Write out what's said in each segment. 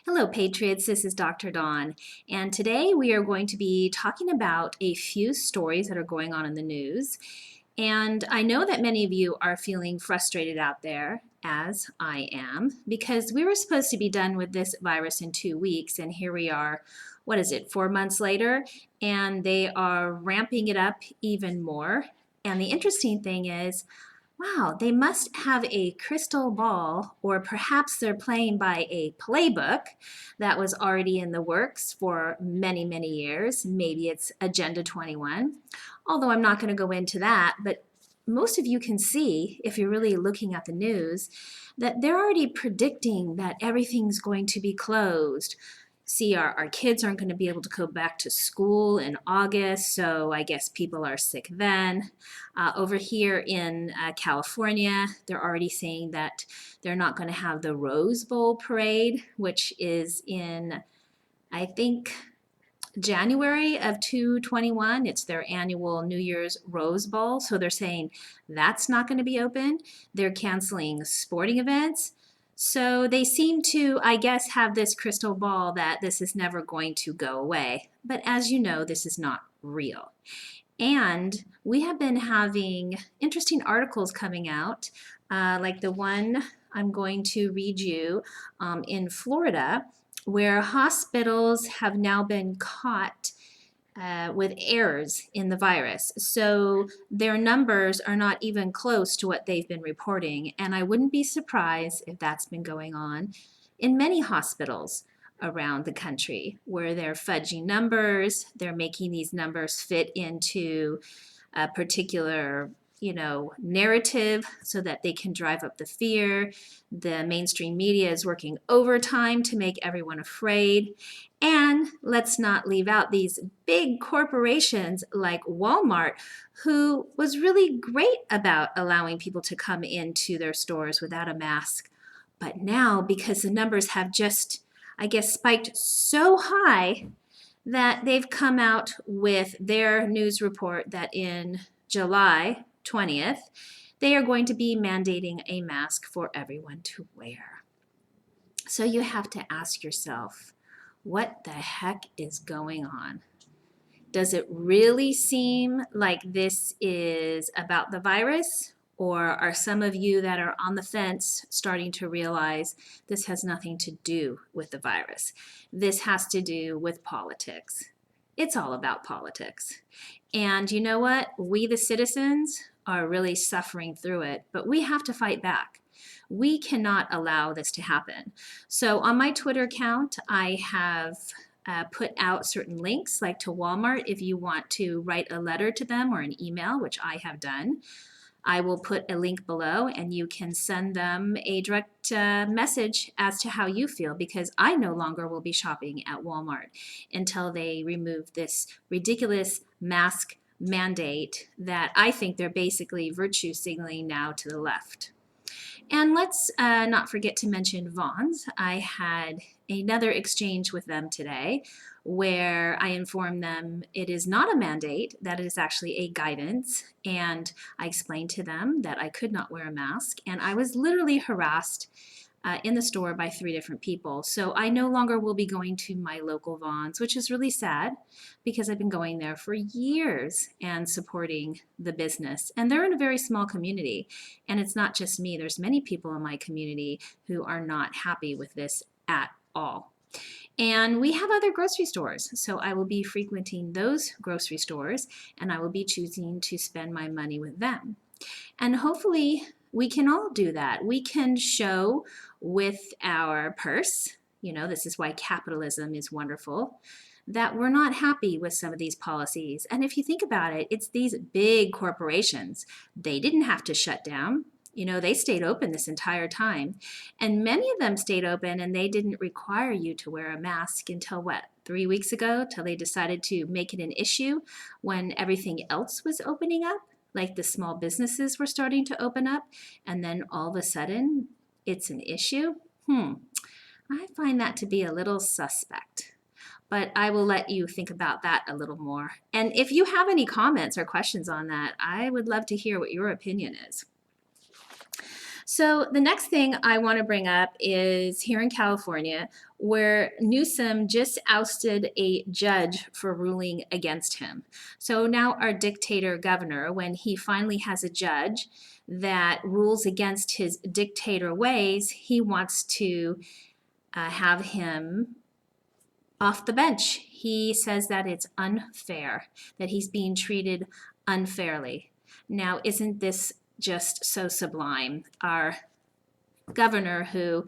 Hello, Patriots. This is Dr. Dawn, and today we are going to be talking about a few stories that are going on in the news. And I know that many of you are feeling frustrated out there, as I am, because we were supposed to be done with this virus in 2 weeks, and here we are, what is it, 4 months later, and they are ramping it up even more. And the interesting thing is, wow, they must have a crystal ball, or perhaps they're playing by a playbook that was already in the works for many, many years. Maybe it's Agenda 21, although I'm not going to go into that. But most of you can see, if you're really looking at the news, that they're already predicting that everything's going to be closed. See, our kids aren't going to be able to go back to school in August, so I guess people are sick then. Over here in California, they're already saying that they're not going to have the Rose Bowl parade, which is in, I think, January of 2021. It's their annual New Year's Rose Bowl, so they're saying that's not going to be open. They're canceling sporting events. So they seem to, I guess, have this crystal ball that this is never going to go away. But as you know, this is not real. And we have been having interesting articles coming out, like the one I'm going to read you in Florida, where hospitals have now been caught with errors in the virus. So their numbers are not even close to what they've been reporting. And I wouldn't be surprised if that's been going on in many hospitals around the country where they're fudging numbers, they're making these numbers fit into a particular narrative so that they can drive up the fear. The mainstream media is working overtime to make everyone afraid. And let's not leave out these big corporations like Walmart, who was really great about allowing people to come into their stores without a mask. But now, because the numbers have just, I guess, spiked so high, that they've come out with their news report that in July 20th, they are going to be mandating a mask for everyone to wear. So you have to ask yourself, what the heck is going on? Does it really seem like this is about the virus? Or are some of you that are on the fence starting to realize this has nothing to do with the virus? This has to do with politics. It's all about politics. And you know what? We, the citizens, are really suffering through it, but we have to fight back. We cannot allow this to happen. So on my Twitter account, I have put out certain links, like to Walmart, if you want to write a letter to them or an email, which I have done. I will put a link below and you can send them a direct message as to how you feel, because I no longer will be shopping at Walmart until they remove this ridiculous mask mandate that I think they're basically virtue signaling now to the left. And let's not forget to mention Vons. I had another exchange with them today where I informed them it is not a mandate, that it is actually a guidance. And I explained to them that I could not wear a mask. And I was literally harassed in the store by 3 different people. So I no longer will be going to my local Vons, which is really sad because I've been going there for years and supporting the business. And they're in a very small community. And it's not just me. There's many people in my community who are not happy with this at all. And we have other grocery stores, so I will be frequenting those grocery stores and I will be choosing to spend my money with them. And hopefully we can all do that. We can show with our purse, this is why capitalism is wonderful, that we're not happy with some of these policies. And if you think about it, it's these big corporations. They didn't have to shut down. They stayed open this entire time. And many of them stayed open and they didn't require you to wear a mask until what, 3 weeks ago, till they decided to make it an issue when everything else was opening up, like the small businesses were starting to open up, and then all of a sudden it's an issue. I find that to be a little suspect. But I will let you think about that a little more. And if you have any comments or questions on that, I would love to hear what your opinion is. So the next thing I want to bring up is here in California, where Newsom just ousted a judge for ruling against him. So now our dictator governor, when he finally has a judge that rules against his dictator ways, he wants to have him off the bench. He says that it's unfair, that he's being treated unfairly. Now, isn't this just so sublime? Our governor, who,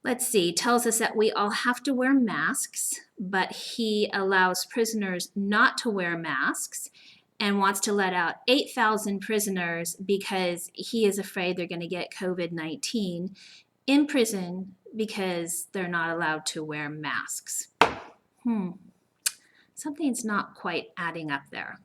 let's see, tells us that we all have to wear masks, but he allows prisoners not to wear masks and wants to let out 8,000 prisoners because he is afraid they're going to get COVID-19 in prison because they're not allowed to wear masks. Something's not quite adding up there.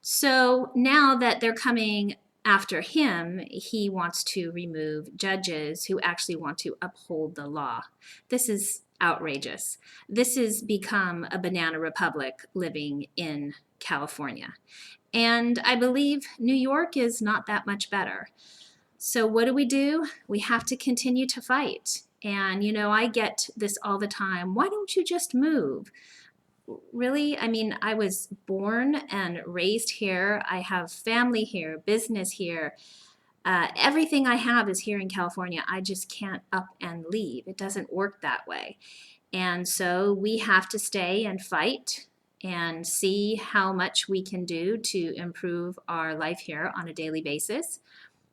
So now that they're coming after him, he wants to remove judges who actually want to uphold the law. This is outrageous. This has become a banana republic living in California. And I believe New York is not that much better. So what do? We have to continue to fight. And, I get this all the time. Why don't you just move? Really? I mean, I was born and raised here. I have family here, business here. Everything I have is here in California. I just can't up and leave. It doesn't work that way. And so we have to stay and fight and see how much we can do to improve our life here on a daily basis.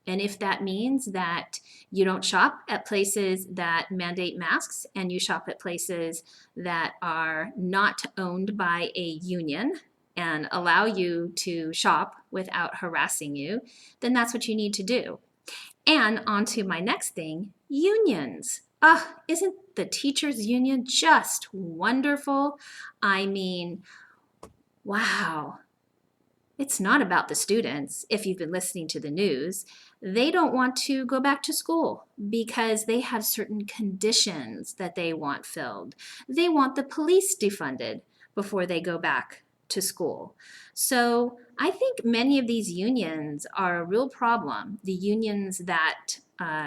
And if that means that you don't shop at places that mandate masks and you shop at places that are not owned by a union and allow you to shop without harassing you, then that's what you need to do. And on to my next thing, unions. Isn't the teachers' union just wonderful? I mean, wow. It's not about the students, if you've been listening to the news. They don't want to go back to school because they have certain conditions that they want filled. They want the police defunded before they go back to school. So I think many of these unions are a real problem. The unions that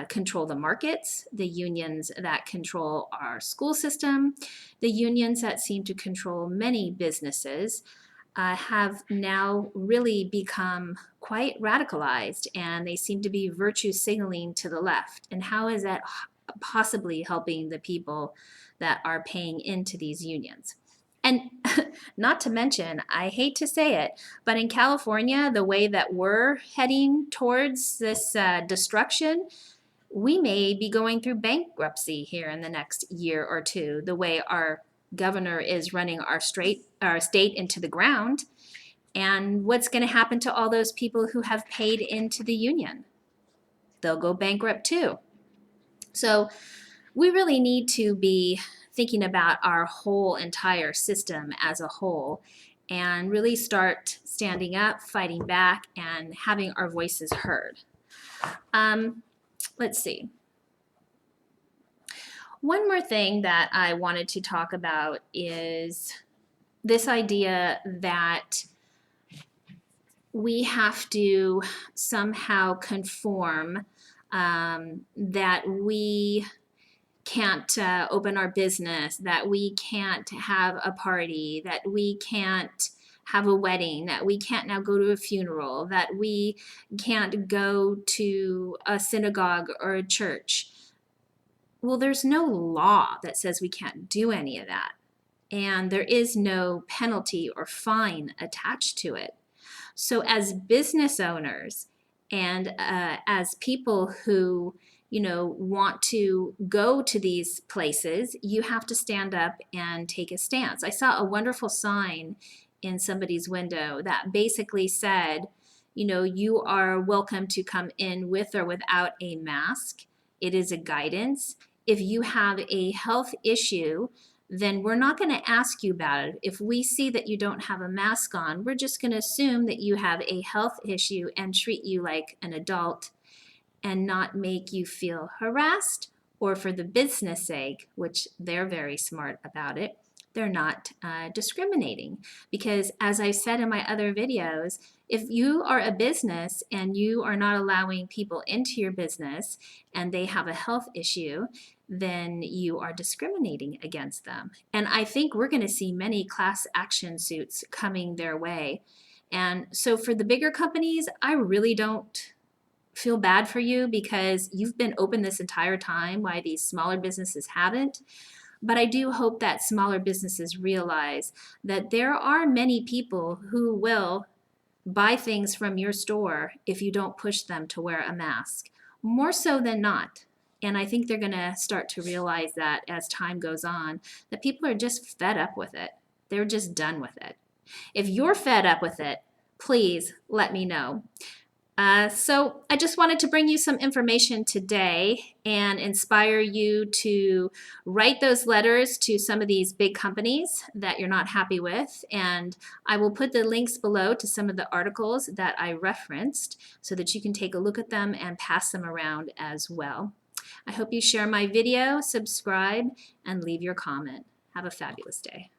control the markets, the unions that control our school system, the unions that seem to control many businesses, have now really become quite radicalized, and they seem to be virtue signaling to the left. And how is that possibly helping the people that are paying into these unions? And not to mention, I hate to say it, but in California, the way that we're heading towards this destruction, we may be going through bankruptcy here in the next year or two, the way our governor is running our state into the ground. And what's going to happen to all those people who have paid into the union? They'll go bankrupt too. So we really need to be thinking about our whole entire system as a whole and really start standing up, fighting back, and having our voices heard. Let's see. One more thing that I wanted to talk about is this idea that we have to somehow conform, that we can't open our business, that we can't have a party, that we can't have a wedding, that we can't now go to a funeral, that we can't go to a synagogue or a church. Well, there's no law that says we can't do any of that. And there is no penalty or fine attached to it. So as business owners and as people who, want to go to these places, you have to stand up and take a stance. I saw a wonderful sign in somebody's window that basically said, you are welcome to come in with or without a mask. It is a guidance. If you have a health issue, then we're not going to ask you about it. If we see that you don't have a mask on, we're just going to assume that you have a health issue and treat you like an adult and not make you feel harassed, or for the business sake, which they're very smart about it, they're not discriminating. Because as I said in my other videos, if you are a business and you are not allowing people into your business and they have a health issue, then you are discriminating against them. And I think we're going to see many class action suits coming their way. And so for the bigger companies, I really don't feel bad for you because you've been open this entire time while these smaller businesses haven't. But I do hope that smaller businesses realize that there are many people who will buy things from your store if you don't push them to wear a mask, more so than not. And I think they're going to start to realize that as time goes on, that people are just fed up with it. They're just done with it. If you're fed up with it, please let me know. So I just wanted to bring you some information today and inspire you to write those letters to some of these big companies that you're not happy with. And I will put the links below to some of the articles that I referenced so that you can take a look at them and pass them around as well. I hope you share my video, subscribe, and leave your comment. Have a fabulous day.